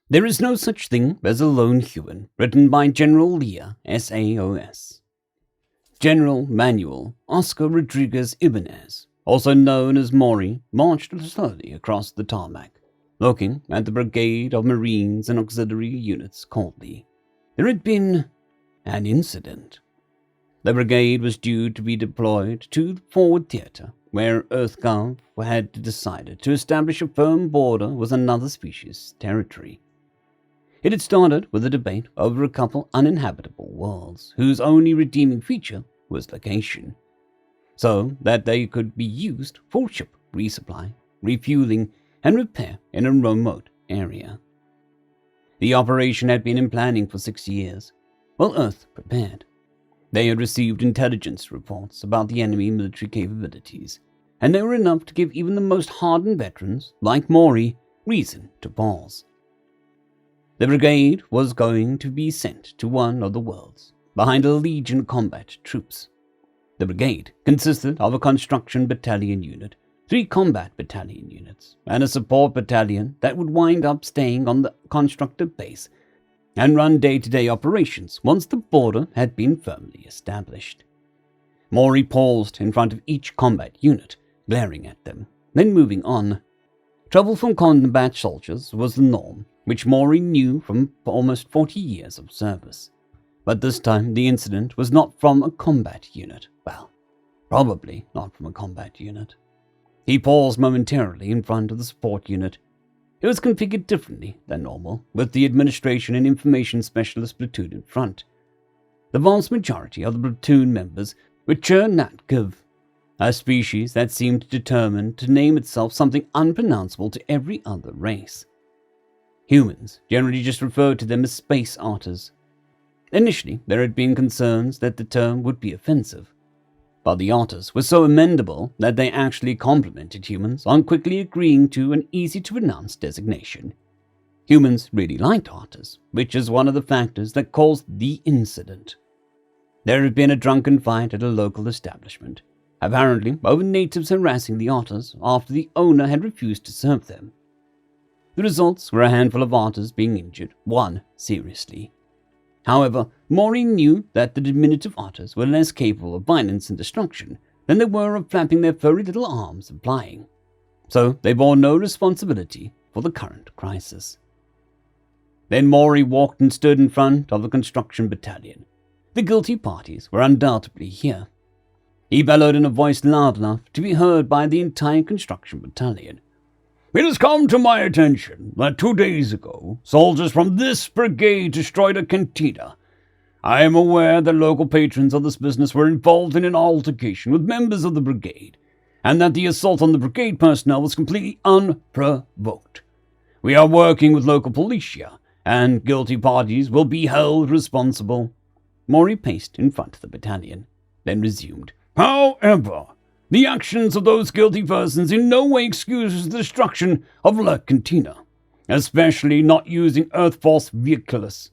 There is no such thing as a lone human, written by GeneralLeia-SAOS. General Manuel Oscar Rodriguez Ibanez, also known as Maury, marched slowly across the tarmac, looking at the brigade of Marines and auxiliary units coldly. There had been an incident. The brigade was due to be deployed to the forward theater, where EarthGov had decided to establish a firm border with another species' territory. It had started with a debate over a couple uninhabitable worlds whose only redeeming feature was location, so that they could be used for ship resupply, refueling, and repair in a remote area. The operation had been in planning for 6 years, while Earth prepared. They had received intelligence reports about the enemy military capabilities, and they were enough to give even the most hardened veterans, like Maury, reason to pause. The brigade was going to be sent to one of the worlds, behind a legion of combat troops. The brigade consisted of a construction battalion unit, 3 combat battalion units, and a support battalion that would wind up staying on the constructor base and run day-to-day operations once the border had been firmly established. Maury paused in front of each combat unit, glaring at them, then moving on. Trouble from combat soldiers was the norm, which Maury knew from almost 40 years of service. But this time the incident was not from a combat unit. Well, probably not from a combat unit. He paused momentarily in front of the support unit. It was configured differently than normal, with the Administration and Information Specialist platoon in front. The vast majority of the platoon members were Chernatkiv, a species that seemed determined to name itself something unpronounceable to every other race. Humans generally just referred to them as space otters. Initially, there had been concerns that the term would be offensive, but the otters were so amendable that they actually complimented humans on quickly agreeing to an easy-to-pronounce designation. Humans really liked otters, which is one of the factors that caused the incident. There had been a drunken fight at a local establishment, apparently over natives harassing the otters after the owner had refused to serve them. The results were a handful of otters being injured, one seriously. However, Maury knew that the diminutive otters were less capable of violence and destruction than they were of flapping their furry little arms and flying, so they bore no responsibility for the current crisis. Then Maury walked and stood in front of the construction battalion. The guilty parties were undoubtedly here. He bellowed in a voice loud enough to be heard by the entire construction battalion. It has come to my attention that 2 days ago, soldiers from this brigade destroyed a cantina. I am aware that local patrons of this business were involved in an altercation with members of the brigade, and that the assault on the brigade personnel was completely unprovoked. We are working with local policia, and guilty parties will be held responsible. Maury paced in front of the battalion, then resumed. However, the actions of those guilty persons in no way excuses the destruction of La Cantina, especially not using Earth Force vehicles.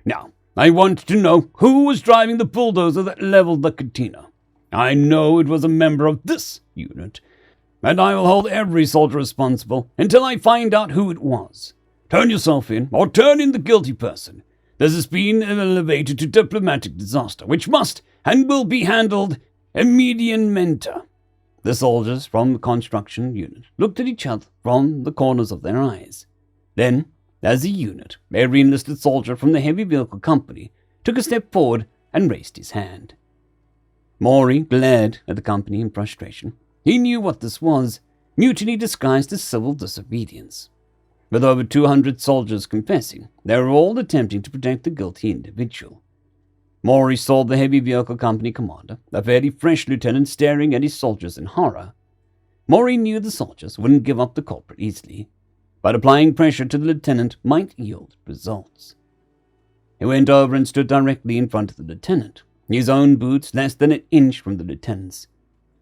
Now, I want to know who was driving the bulldozer that leveled the cantina. I know it was a member of this unit, and I will hold every soldier responsible until I find out who it was. Turn yourself in, or turn in the guilty person. This has been elevated to diplomatic disaster, which must and will be handled immediatamente. The soldiers from the construction unit looked at each other from the corners of their eyes. Then, as a unit, every enlisted soldier from the heavy vehicle company took a step forward and raised his hand. Maury glared at the company in frustration. He knew what this was, mutiny disguised as civil disobedience. With over 200 soldiers confessing, they were all attempting to protect the guilty individual. Maury saw the heavy vehicle company commander, a fairly fresh lieutenant, staring at his soldiers in horror. Maury knew the soldiers wouldn't give up the culprit easily, but applying pressure to the lieutenant might yield results. He went over and stood directly in front of the lieutenant, his own boots less than an inch from the lieutenant's.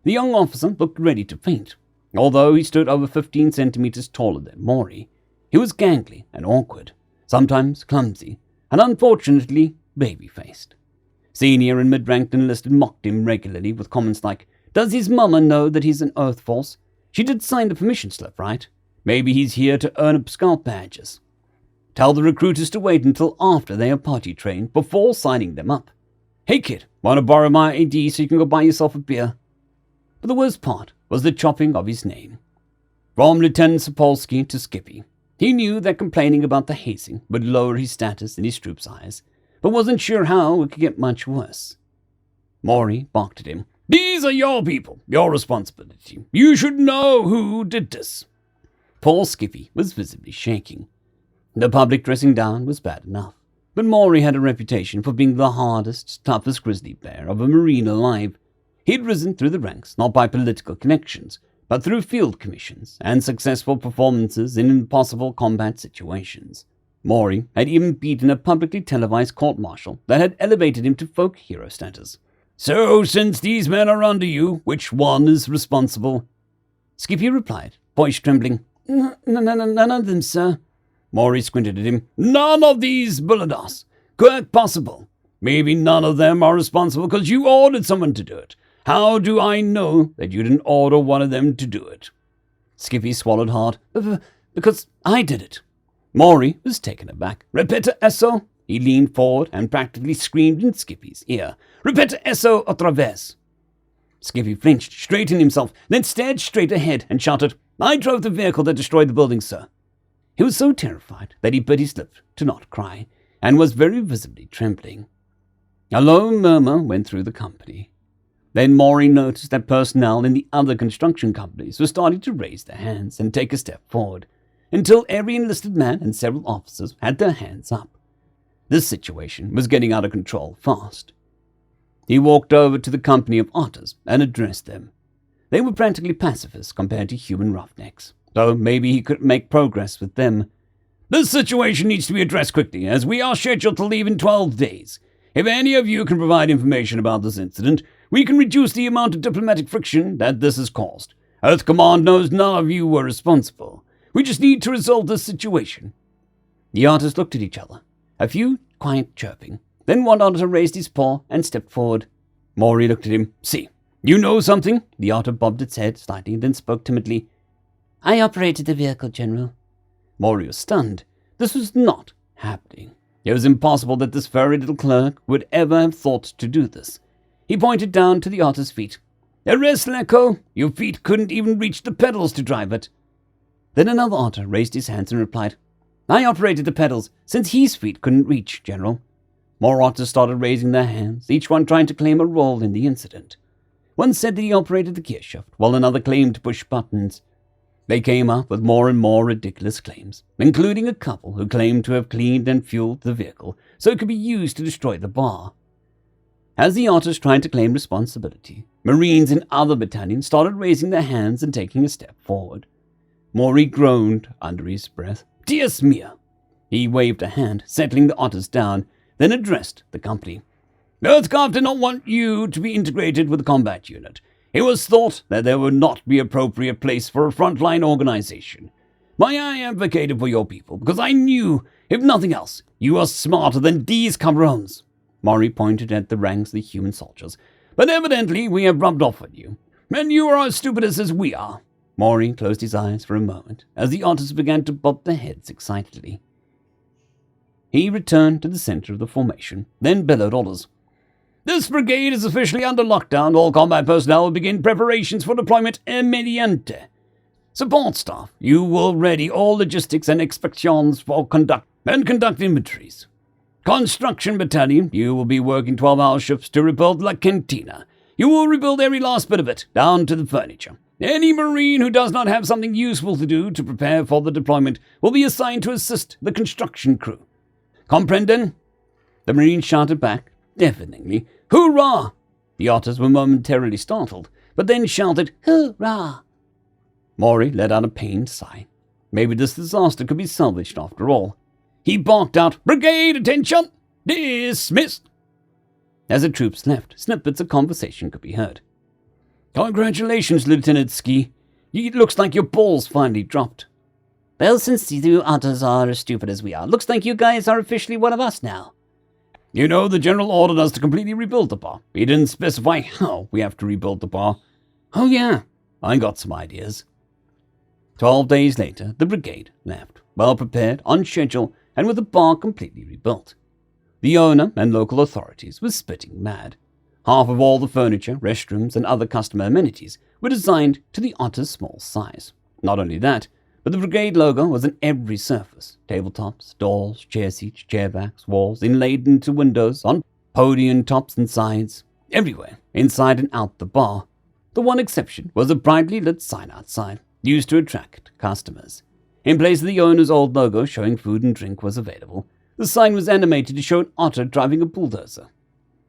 The young officer looked ready to faint. Although he stood over 15 centimeters taller than Maury, he was gangly and awkward, sometimes clumsy, and unfortunately baby-faced. Senior and mid-ranked enlisted mocked him regularly with comments like, "Does his mama know that he's an Earth Force? She did sign the permission slip, right? Maybe he's here to earn up scout badges." Tell the recruiters to wait until after they are party trained before signing them up. Hey kid, want to borrow my ID so you can go buy yourself a beer? But the worst part was the chopping of his name. From Lieutenant Sapolsky to Skippy. He knew that complaining about the hazing would lower his status in his troops' eyes, but wasn't sure how it could get much worse. Maury barked at him. These are your people, your responsibility. You should know who did this. Poor Skippy was visibly shaking. The public dressing down was bad enough, but Maury had a reputation for being the hardest, toughest grizzly bear of a Marine alive. He'd risen through the ranks not by political connections, but through field commissions and successful performances in impossible combat situations. Maury had even beaten a publicly televised court-martial that had elevated him to folk hero status. So, since these men are under you, which one is responsible? Skippy replied, voice trembling. None of them, sir. Maury squinted at him. None of these Bullados. Quite possible. Maybe none of them are responsible because you ordered someone to do it. How do I know that you didn't order one of them to do it? Skippy swallowed hard. Because I did it. Maury was taken aback. Repete eso? He leaned forward and practically screamed in Skippy's ear. Repete eso otra vez. Skippy flinched, straightened himself, then stared straight ahead and shouted, I drove the vehicle that destroyed the building, sir. He was so terrified that he bit his lip to not cry, and was very visibly trembling. A low murmur went through the company. Then Maury noticed that personnel in the other construction companies were starting to raise their hands and take a step forward, until every enlisted man and several officers had their hands up. This situation was getting out of control fast. He walked over to the company of otters and addressed them. They were practically pacifists compared to human roughnecks, so maybe he could make progress with them. This situation needs to be addressed quickly, as we are scheduled to leave in 12 days. If any of you can provide information about this incident, we can reduce the amount of diplomatic friction that this has caused. Earth Command knows none of you were responsible. We just need to resolve this situation. The otters looked at each other, a few quiet chirping. Then one otter raised his paw and stepped forward. Maury looked at him. See, you know something? The otter bobbed its head slightly, then spoke timidly. I operated the vehicle, General. Maury was stunned. This was not happening. It was impossible that this furry little clerk would ever have thought to do this. He pointed down to the otter's feet. Arrest, Lecco! Your feet couldn't even reach the pedals to drive it. Then another otter raised his hands and replied, I operated the pedals, since his feet couldn't reach, General. More otters started raising their hands, each one trying to claim a role in the incident. One said that he operated the gearshift, while another claimed to push buttons. They came up with more and more ridiculous claims, including a couple who claimed to have cleaned and fueled the vehicle so it could be used to destroy the bar. As the otters tried to claim responsibility, Marines in other battalions started raising their hands and taking a step forward. Maury groaned under his breath. Dios mia! He waved a hand, settling the otters down, then addressed the company. Earthcraft did not want you to be integrated with the combat unit. It was thought that there would not be appropriate place for a frontline organization. But I advocated for your people because I knew, if nothing else, you are smarter than these cabrones. Maury pointed at the ranks of the human soldiers. But evidently we have rubbed off on you, and you are as stupid as we are. Maury closed his eyes for a moment as the otters began to bob their heads excitedly. He returned to the center of the formation, then bellowed orders. This brigade is officially under lockdown. All combat personnel will begin preparations for deployment immediately. Support staff, you will ready all logistics and inspections for conduct inventories. Construction battalion, you will be working 12-hour shifts to rebuild La Cantina. You will rebuild every last bit of it, down to the furniture. Any Marine who does not have something useful to do to prepare for the deployment will be assigned to assist the construction crew. Comprenden? The Marine shouted back, deafeningly, Hoorah! The otters were momentarily startled, but then shouted, Hoorah! Maury let out a pained sigh. Maybe this disaster could be salvaged after all. He barked out, Brigade, attention! Dismissed! As the troops left, snippets of conversation could be heard. Congratulations, Lieutenant Ski. It looks like your balls finally dropped. Well, since you otters are as stupid as we are, looks like you guys are officially one of us now. You know, the General ordered us to completely rebuild the bar. He didn't specify how we have to rebuild the bar. Oh yeah, I got some ideas. 12 days later, the brigade left, well prepared, on schedule, and with the bar completely rebuilt. The owner and local authorities were spitting mad. Half of all the furniture, restrooms, and other customer amenities were designed to the otter's small size. Not only that, but the brigade logo was on every surface: tabletops, doors, chair seats, chair backs, walls, inlaid into windows, on podium tops and sides, everywhere, inside and out the bar. The one exception was a brightly lit sign outside, used to attract customers. In place of the owner's old logo showing food and drink was available, the sign was animated to show an otter driving a bulldozer.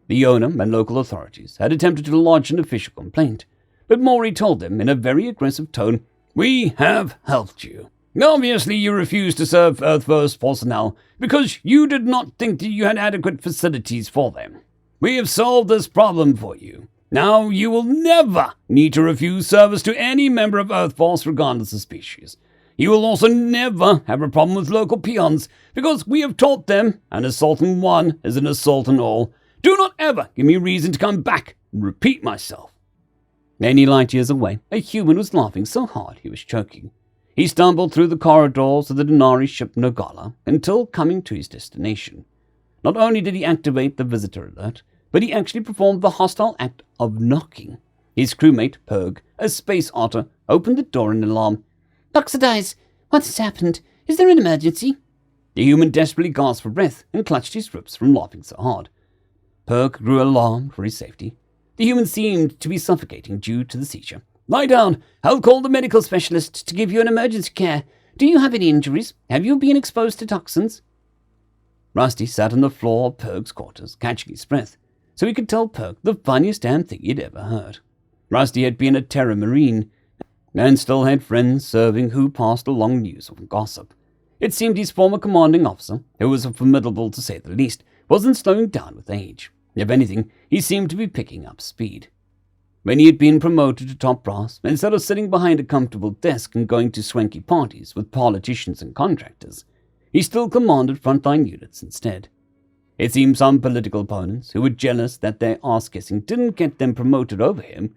The owner and local authorities had attempted to lodge an official complaint, but Maury told them in a very aggressive tone, "We have helped you. Obviously you refused to serve Earth-First personnel because you did not think that you had adequate facilities for them. We have solved this problem for you. Now you will never need to refuse service to any member of Earth Force regardless of species. You will also never have a problem with local peons because we have taught them an assault on one is an assault on all. Do not ever give me reason to come back and repeat myself." Many light years away, a human was laughing so hard he was choking. He stumbled through the corridors of the Denari ship Nogala until coming to his destination. Not only did he activate the visitor alert, but he actually performed the hostile act of knocking. His crewmate, Purg, a space otter, opened the door in alarm. "Oxidize, what has happened? Is there an emergency?" The human desperately gasped for breath and clutched his ribs from laughing so hard. Purg grew alarmed for his safety. The human seemed to be suffocating due to the seizure. "Lie down. I'll call the medical specialist to give you an emergency care. Do you have any injuries? Have you been exposed to toxins?" Rusty sat on the floor of Purg's quarters, catching his breath, so he could tell Purg the funniest damn thing he'd ever heard. Rusty had been a Terra Marine, and still had friends serving who passed along news of gossip. It seemed his former commanding officer, who was formidable to say the least, wasn't slowing down with age. If anything, he seemed to be picking up speed. When he had been promoted to top brass, instead of sitting behind a comfortable desk and going to swanky parties with politicians and contractors, he still commanded frontline units instead. It seemed some political opponents, who were jealous that their ass-kissing didn't get them promoted over him,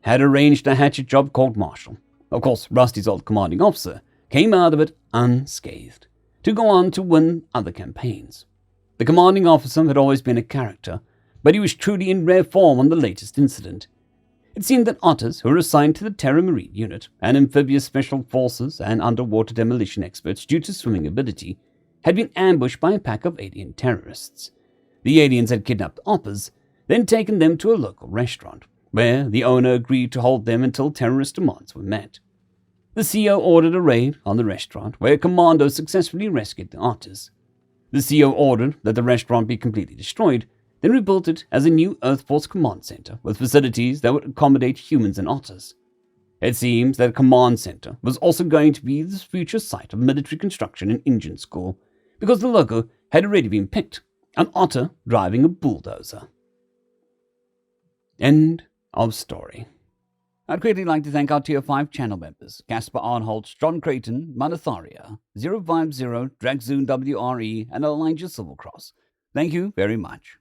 had arranged a hatchet job called Marshal. Of course, Rusty's old commanding officer came out of it unscathed, to go on to win other campaigns. The commanding officer had always been a character, but he was truly in rare form on the latest incident. It seemed that otters who were assigned to the Terra Marine unit, and amphibious special forces and underwater demolition experts due to swimming ability, had been ambushed by a pack of alien terrorists. The aliens had kidnapped the otters, then taken them to a local restaurant, where the owner agreed to hold them until terrorist demands were met. The CEO ordered a raid on the restaurant, where commandos successfully rescued the otters. The CEO ordered that the restaurant be completely destroyed, then rebuilt it as a new Earth Force command center with facilities that would accommodate humans and otters. It seems that a command center was also going to be the future site of military construction and engine school, because the logo had already been picked, an otter driving a bulldozer. End of story. I'd greatly like to thank our Tier 5 channel members, Caspar Arnholtz, John Creighton, Manatharia, 050, Dragzoon WRE, and Elijah Silvercross. Thank you very much.